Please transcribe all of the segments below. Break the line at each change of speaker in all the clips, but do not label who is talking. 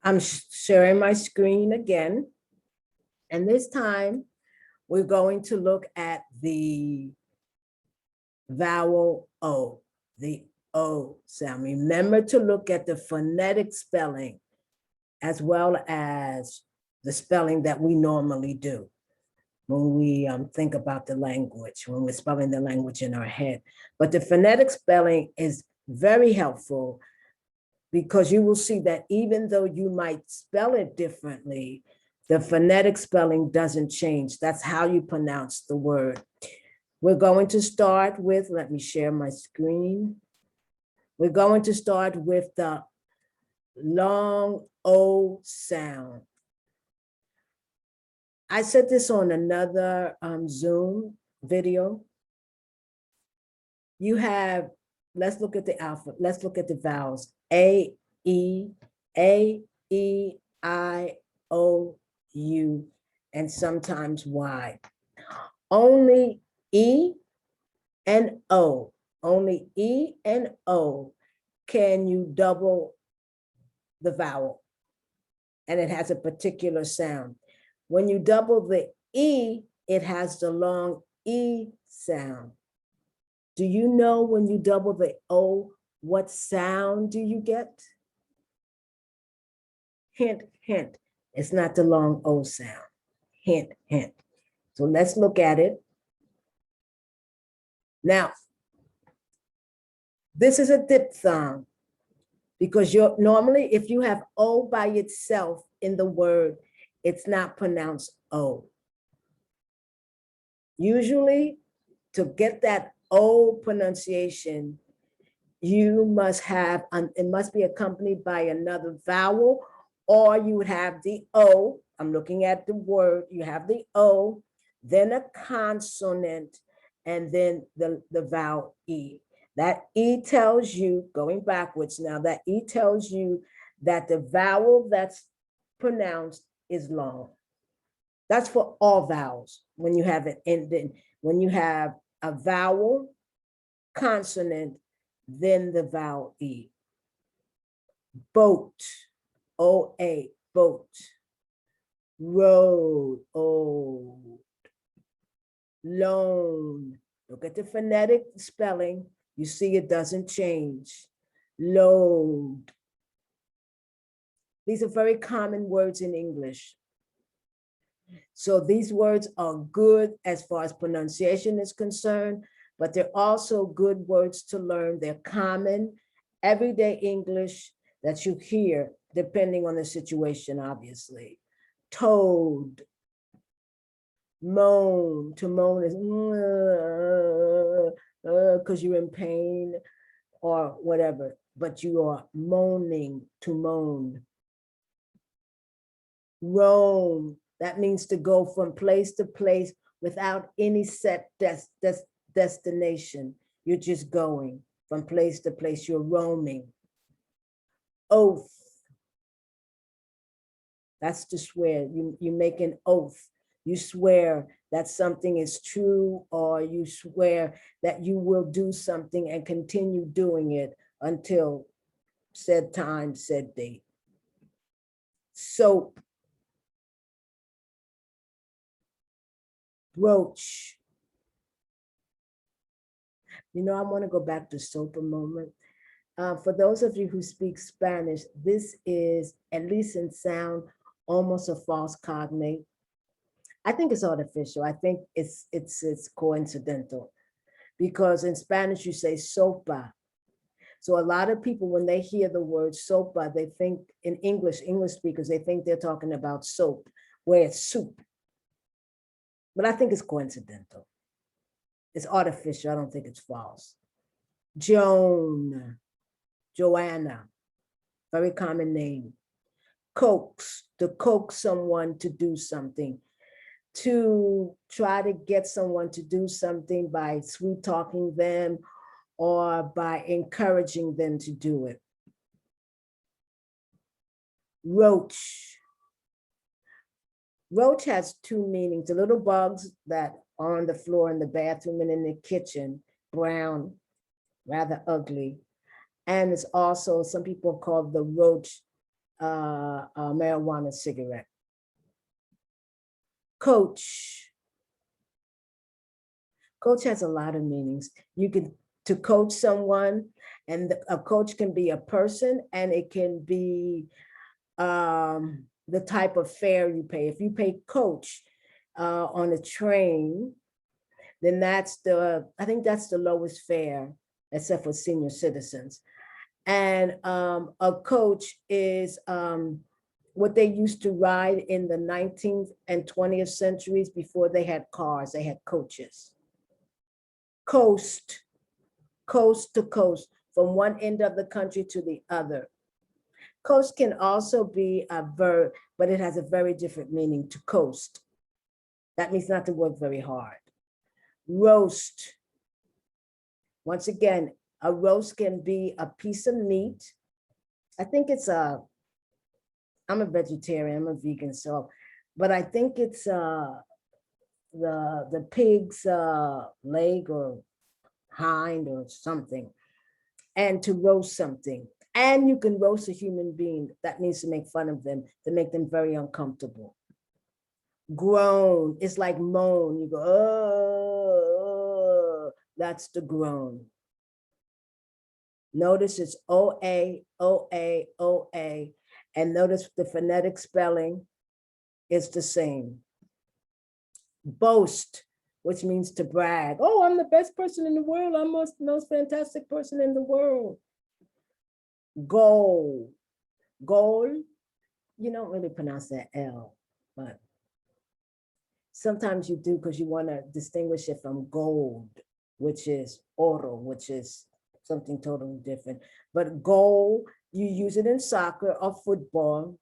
I'm sharing my screen again. And this time we're going to look at the vowel O, the O sound. Remember to look at the phonetic spelling as well as the spelling that we normally do when we think about the language, when we're spelling the language in our head. But the phonetic spelling is very helpful because you will see that even though you might spell it differently, the phonetic spelling doesn't change. That's how you pronounce the word. We're going to start with, let me share my screen. We're going to start with the long O sound. I said this on another Zoom video. You have, let's look at the alphabet. Let's look at the vowels. A, E, I, O, U, and sometimes Y. Only E and O, only E and O can you double the vowel, and it has a particular sound. When you double the E, it has the long E sound. Do you know when you double the O, what sound do you get? Hint, hint. It's not the long O sound. Hint, hint. So let's look at it. Now, this is a diphthong because normally if you have O by itself in the word, it's not pronounced O. Usually, to get that O pronunciation, you must have, it must be accompanied by another vowel, or you would have the O. I'm looking at the word. You have the O, then a consonant, and then the vowel E. That E tells you, going backwards now, that E tells you that the vowel that's pronounced is long. That's for all vowels. When you have it ending, when you have a vowel, consonant, then the vowel E. Boat, O-A, boat. Road, O. Loan. Look at the phonetic spelling. You see it doesn't change. Load. These are very common words in English. So these words are good as far as pronunciation is concerned, but they're also good words to learn. They're common, everyday English that you hear, depending on the situation, obviously. Toad. Moan. To moan is because you're in pain or whatever, but you are moaning, to moan. Roam. That means to go from place to place without any set destination. You're just going from place to place. You're roaming. Oath. That's to swear. You make an oath. You swear that something is true, or you swear that you will do something and continue doing it until said time, said date. Soap. Roach. You know, I want to go back to soap a moment. For those of you who speak Spanish, this is, at least in sound, almost a false cognate. I think it's artificial. I think it's coincidental, because in Spanish you say sopa. So a lot of people, when they hear the word sopa, they think in English speakers, they think they're talking about soap, where it's soup. But I think it's coincidental. It's artificial. I don't think it's false. Joan, Joanna, very common name. Coax, to coax someone to do something, to try to get someone to do something by sweet talking them or by encouraging them to do it. Roach. Roach has two meanings. The little bugs that are on the floor in the bathroom and in the kitchen, brown, rather ugly. And it's also, some people call the roach marijuana cigarette. Coach. Coach has a lot of meanings. You can to coach someone, and a coach can be a person, and it can be the type of fare you pay. If you pay coach on a train, then I think that's the lowest fare, except for senior citizens. And a coach is what they used to ride in the 19th and 20th centuries before they had cars, they had coaches. Coast, coast to coast, from one end of the country to the other. Coast can also be a verb, but it has a very different meaning to coast. That means not to work very hard. Roast. Once again, a roast can be a piece of meat. I think it's I'm a vegetarian, I'm a vegan, so, but I think it's the pig's leg or hind or something, and to roast something. And you can roast a human being. That means to make fun of them, to make them very uncomfortable. Groan, it's like moan. You go, oh, that's the groan. Notice it's O-A, O-A, O-A. And notice the phonetic spelling is the same. Boast, which means to brag. Oh, I'm the best person in the world. I'm the most fantastic person in the world. Goal. Goal, you don't really pronounce that L, but sometimes you do because you want to distinguish it from gold, which is oro, which is something totally different. But goal, you use it in soccer or football,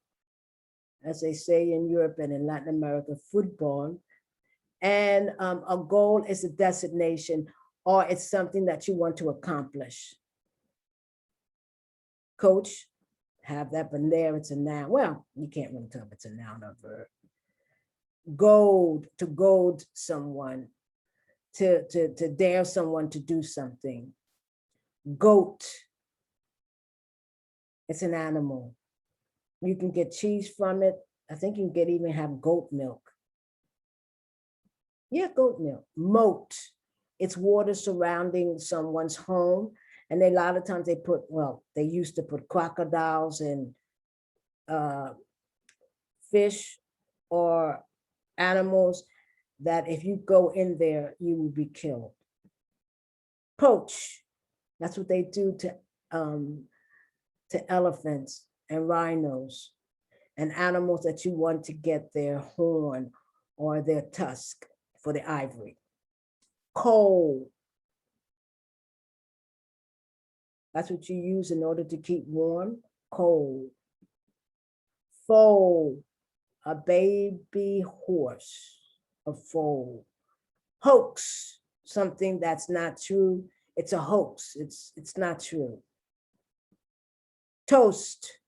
as they say in Europe and in Latin America, football. And a goal is a designation, or it's something that you want to accomplish. Coach, have that, but there it's a noun. Well, you can't really tell if it's a noun or verb. Goad, to goad someone, to dare someone to do something. Goat, it's an animal. You can get cheese from it. I think you can even have goat milk. Yeah, goat milk. Moat, it's water surrounding someone's home. And a lot of times they put, well, they used to put crocodiles and fish or animals that if you go in there, you will be killed. Poach, that's what they do to elephants and rhinos and animals that you want to get their horn or their tusk for the ivory. Coal, that's what you use in order to keep warm. Coal. Foal, a baby horse, a foal. Hoax, something that's not true. It's a hoax. It's not true. Toast.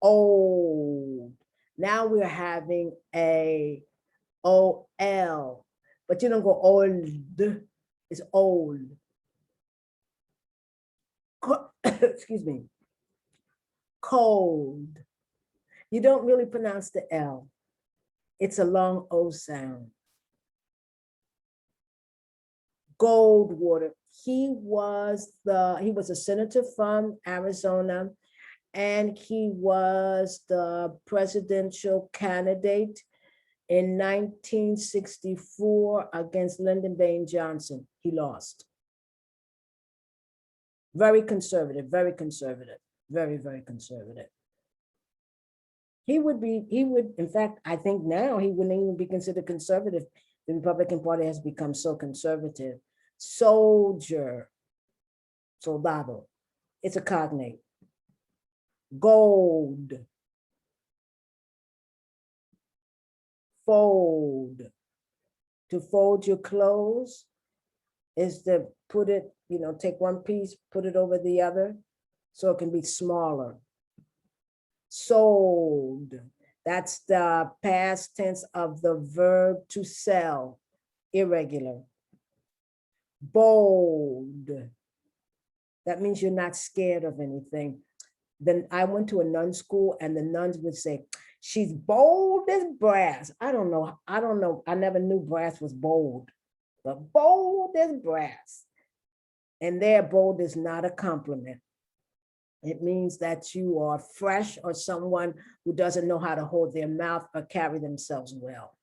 Old. Now we're having a O-L, but you don't go old. It's old. Excuse me. Cold. You don't really pronounce the L. It's a long O sound. Goldwater. He was a senator from Arizona, and he was the presidential candidate in 1964 against Lyndon Baines Johnson. He lost. Very conservative, very conservative, very, very conservative. He would, in fact, I think now he wouldn't even be considered conservative. The Republican Party has become so conservative. Soldier, soldado, it's a cognate. Gold, fold. To fold your clothes is to put it, take one piece, put it over the other, so it can be smaller. Sold, that's the past tense of the verb to sell, irregular. Bold, That means you're not scared of anything. Then I went to a nun school and the nuns would say, she's bold as brass. I don't know. I never knew brass was bold, but bold as brass. And there, bold is not a compliment. It means that you are fresh or someone who doesn't know how to hold their mouth or carry themselves well.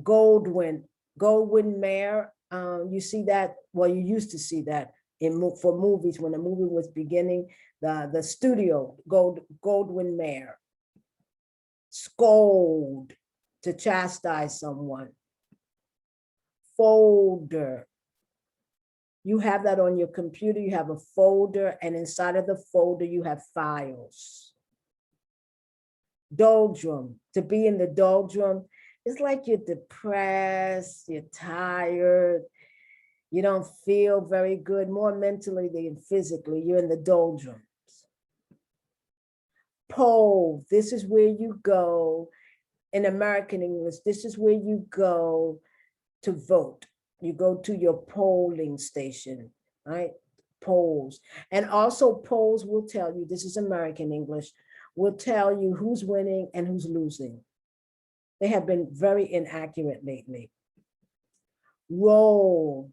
Goldwyn Mayer, you see that, well, you used to see that for movies when the movie was beginning, the studio, Goldwyn Mayer. Scold, to chastise someone. Folder. You have that on your computer, you have a folder, and inside of the folder, you have files. Doldrum, to be in the doldrum, it's like you're depressed, you're tired, you don't feel very good, more mentally than physically, you're in the doldrums. Poll, this is where you go, in American English, this is where you go to vote. You go to your polling station, right? Polls. And also polls will tell you, this is American English, will tell you who's winning and who's losing. They have been very inaccurate lately. Roll.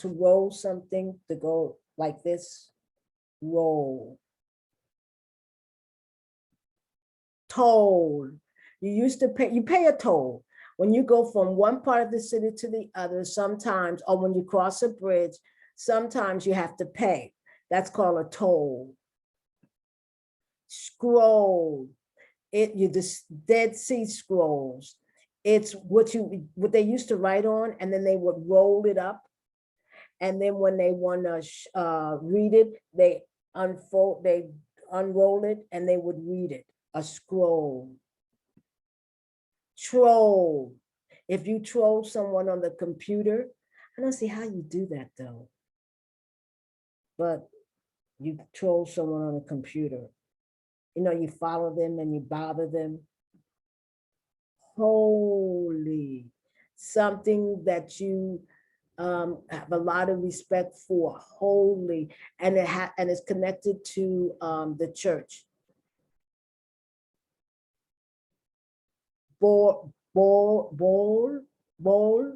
To roll something, to go like this, roll. Toll. You used to pay, you pay a toll. When you go from one part of the city to the other, sometimes, or when you cross a bridge, sometimes you have to pay. That's called a toll. Scroll. The Dead Sea Scrolls. It's what they used to write on, and then they would roll it up. And then when they want to read it, they unroll it, and they would read it. A scroll. Troll. If you troll someone on the computer, I don't see how you do that though. But you troll someone on a computer. You know, you follow them and you bother them. Holy. Something that you have a lot of respect for. Holy. And it's connected to the church. Boll,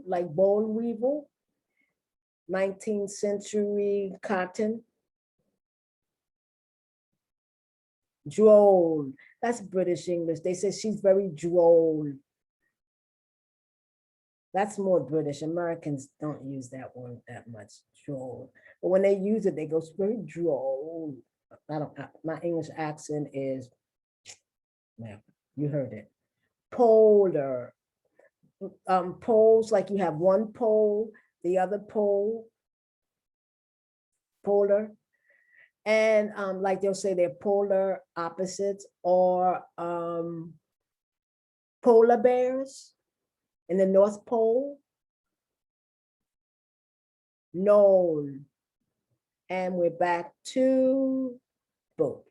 like boll weevil, 19th century cotton. Droll, that's British English. They say she's very droll. That's more British. Americans don't use that one that much, droll. But when they use it, they go, very droll. My English accent is, well, you heard it. Polar. Poles, like you have one pole, the other pole, polar. And like they'll say they're polar opposites, or polar bears in the North Pole. Knoll. And we're back to boat.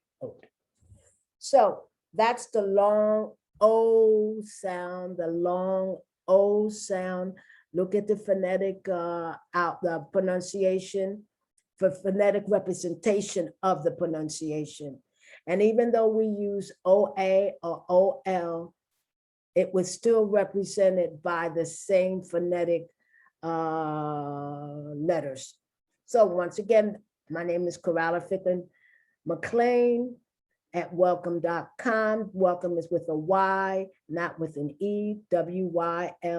So that's the long O sound, the long O sound. Look at the phonetic the pronunciation, for phonetic representation of the pronunciation. And even though we use OA or OL, it was still represented by the same phonetic letters. So once again, my name is Coralla Ficken McLean at welcome.com. Welcome is with a Y, not with an E, WYLCOME.com.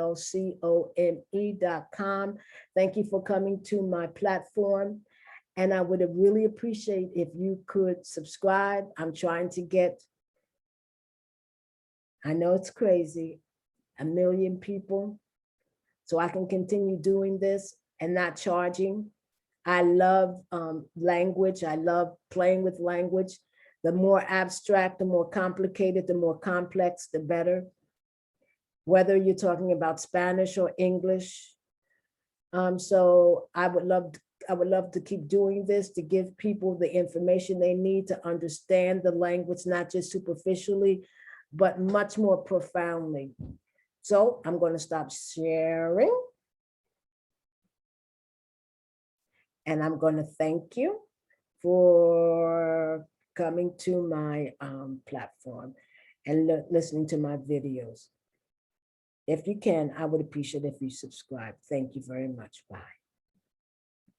Thank you for coming to my platform. And I would really appreciate if you could subscribe. I'm trying to get, I know it's crazy, 1 million people, so I can continue doing this and not charging. I love language. I love playing with language. The more abstract, the more complicated, the more complex, the better. Whether you're talking about Spanish or English. So I would love to keep doing this, to give people the information they need to understand the language, not just superficially, but much more profoundly. So I'm going to stop sharing. And I'm going to thank you for coming to my platform and listening to my videos. If you can, I would appreciate if you subscribe. Thank you very much. Bye.